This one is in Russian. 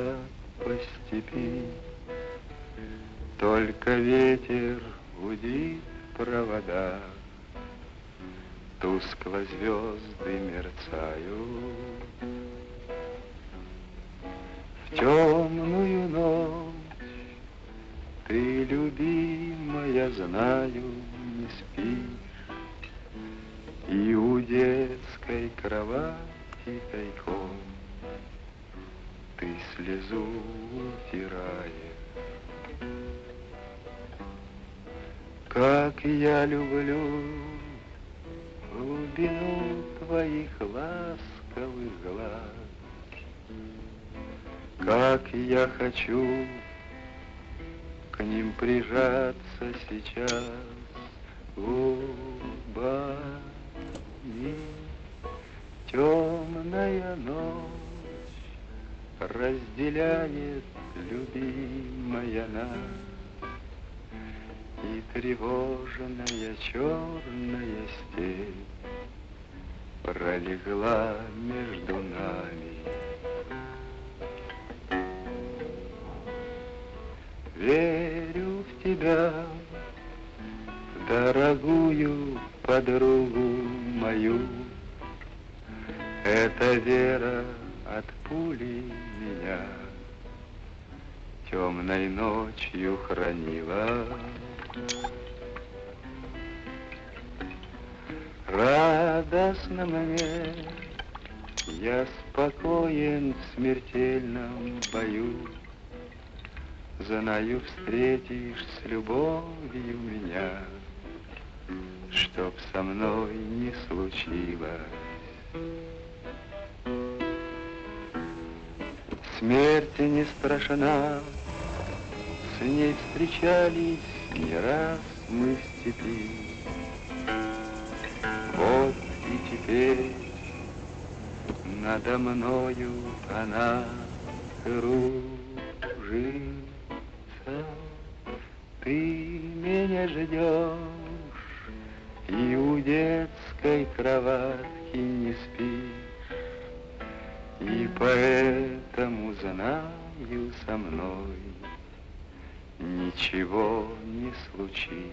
я по степи, только ветер гудит провода, тускло звезды мерцают. В темную ночь ты, любимая, знаю, не спишь, и у детской кровати тайком ты слезу утираешь. Как я люблю глубину твоих ласковых глаз, как я хочу к ним прижаться сейчас губами. Темная ночь разделяет, любимая, нас, и тревожная черная степь пролегла между нами. Верю в тебя, дорогую подругу мою. Эта вера от пули меня темной ночью хранила. Радостно мне, я спокоен в смертельном бою. Знаю, встретишь с любовью меня, чтоб со мной не случилось. Смерть не страшна, с ней встречались не раз мы в степи. Вот и теперь надо мною она кружится. Ты меня ждешь и у детской кроватки не спишь, и поэтому знаю, со мной ничего не случится.